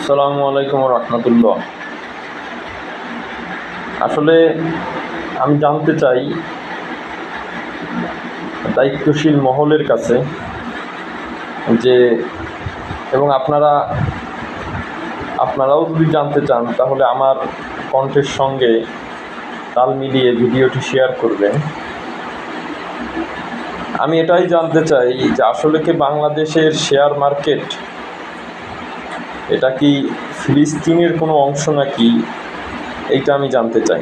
আসসালামু আলাইকুম রহমতুল্লাহ। আসলে আমি জানতে চাই দায়িত্বশীল মহলের কাছে যে, এবং আপনারাও যদি জানতে চান তাহলে আমার কণ্ঠের সঙ্গে তাল মিলিয়ে ভিডিওটি শেয়ার করবেন। আমি এটাই জানতে চাই যে আসলে কি বাংলাদেশের শেয়ার মার্কেট এটা কি ফিলিস্তিনের কোনো অংশ নাকি, এইটা আমি জানতে চাই।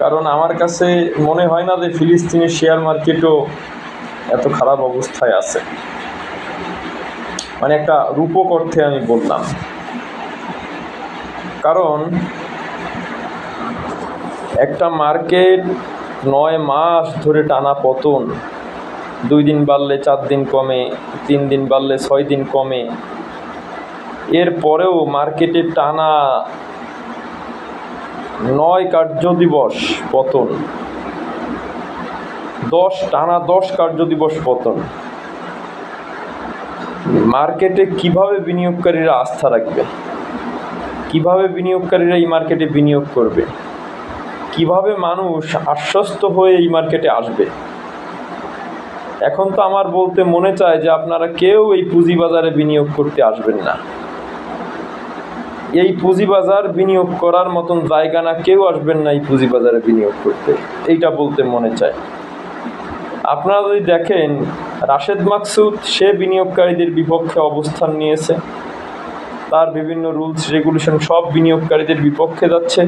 কারণ আমার কাছে মনে হয় না যে ফিলিস্তিনের শেয়ার মার্কেটও এত খারাপ অবস্থায় আছে। মানে একটা রূপক অর্থে আমি বললাম, কারণ একটা মার্কেট 9 মাস ধরে টানা পতন, 2 দিন বাড়লে 4 দিন কমে, 3 দিন বাড়লে 6 দিন কমে, এরপরেও মার্কেটে টানা 9 কার্যদিবস পতন, 10 কার্যদিবস পতন। মার্কেটে কিভাবে বিনিয়োগকারীরা আস্থা রাখবে? কিভাবে বিনিয়োগকারীরা এই মার্কেটে বিনিয়োগ করবে? কিভাবে মানুষ আশ্বস্ত হয়ে এই মার্কেটে আসবে? এখন তো আমার বলতে মনে চায় যে আপনারা কেউ এই পুঁজিবাজারে বিনিয়োগ করতে আসবেন না। এই পুঁজিবাজার বিনিয়োগ করার মতন জায়গা না, কেউ আসবেন না এই পুঁজিবাজারে বিনিয়োগ করতে, এইটা বলতে মনে চায়। আপনারা যদি দেখেন, রাশেদ মাকসুদ সে বিনিয়োগকারীদের বিপক্ষে অবস্থান নিয়েছে, তার বিভিন্ন রুলস রেগুলেশন সব বিনিয়োগকারীদের বিপক্ষে যাচ্ছে।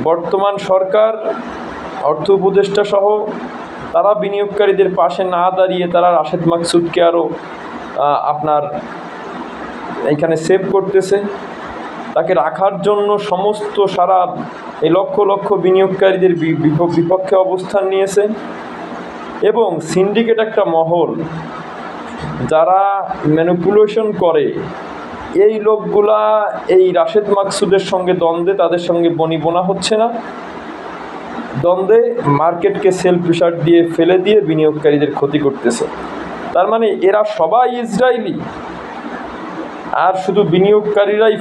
বর্তমান সরকার, অর্থ উপদেষ্টা সহ তারা বিনিয়োগকারীদের পাশে না দাঁড়িয়ে তারা রাশেদ মাকসুদকে আরও এখানে সেভ করতেছে, তাকে রাখার জন্য সমস্ত সারা এই লক্ষ লক্ষ বিনিয়োগকারীদের বিপক্ষে অবস্থান নিয়েছে। এবং সিন্ডিকেট একটা মহল যারা ম্যানিপুলেশন করে, এই লোকগুলা এই রাশেদ মাকসুদের সঙ্গে দ্বন্দ্বে, তাদের সঙ্গে বনিবনা হচ্ছে না, দ্বন্দ্বে মার্কেটকে সেল প্রেশার দিয়ে ফেলে দিয়ে বিনিয়োগকারীদের ক্ষতি করতেছে। তার মানে এরা সবাই ইসরায়েলি, আর শুধু বিনিয়োগকারীরাই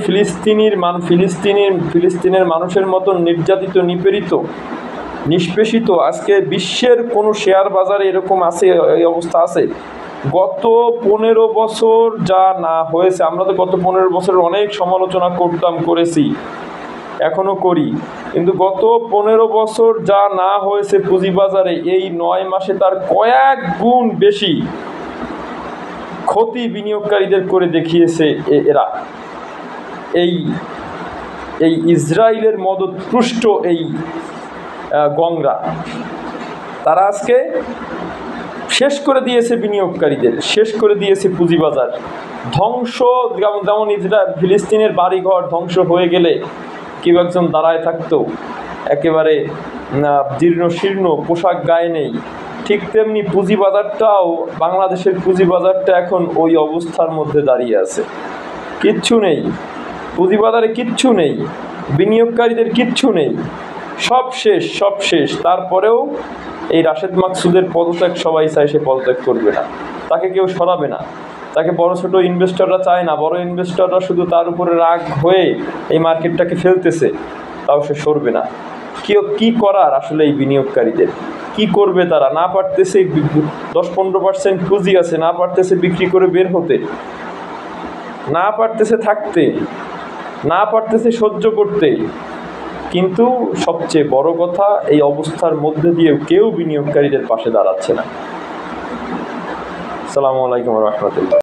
ফিলিস্তিনের মানুষের মতন নির্যাতিত, নিপীড়িত, নিষ্পেষিত। আজকে বিশ্বের কোনো শেয়ার বাজারে এরকম আছে, এই অবস্থা আছে? গত 15 বছর যা না হয়েছে, আমরা তো গত 15 বছরের অনেক সমালোচনা করেছি, এখনো করি, কিন্তু গত 15 বছর যা না হয়েছে পুঁজিবাজারে, এই 9 মাসে তার কয়েক গুণ বেশি ক্ষতি বিনিয়োগকারীদের করে দেখিয়েছে এরা। এই ইসরায়েলের মদতপুষ্ট এই গংরা, তারা আজকে শেষ করে দিয়েছে বিনিয়োগকারীদের, শেষ করে দিয়েছে পুঁজিবাজার ধ্বংস। যেমন ফিলিস্তিনের বাড়িঘর ধ্বংস হয়ে গেলে কেউ একজন দাঁড়ায় থাকতো, একেবারে জীর্ণ শীর্ণ, পোশাক গায়ে নেই, ঠিক তেমনি পুঁজিবাজারটাও, বাংলাদেশের পুঁজিবাজারটা এখন ওই অবস্থার মধ্যে দাঁড়িয়ে আছে। কিচ্ছু নেই পুঁজিবাজারে, কিচ্ছু নেই, বিনিয়োগকারীদের কিচ্ছু নেই, সব শেষ। তারপরেও এই রাশেদ মাকসুদের পদত্যাগ সবাই চায়, সে পদত্যাগ করবে না, তাকে কেউ সরাবে না। তাকে বড় ছোট ইনভেস্টররা চায় না, বড় ইনভেস্টররা শুধু তার উপরে রাগ হয়ে এই মার্কেটটাকে ফেলতেছে, তাও সে সরবে না। কি করার আসলে এই বিনিয়োগকারীদের? কি করবে তারা? না পারতেছে, 10-15% পুঁজি আছে, না পারতেছে বিক্রি করে বের হতে, না পারতেছে থাকতে, না পারতেছে সহ্য করতে। কিন্তু সবচেয়ে বড় কথা, এই অবস্থার মধ্যে দিয়েও কেউ বিনিয়োগকারীদের পাশে দাঁড়াচ্ছে না। আসসালামু আলাইকুম রহমতুল্লাহ।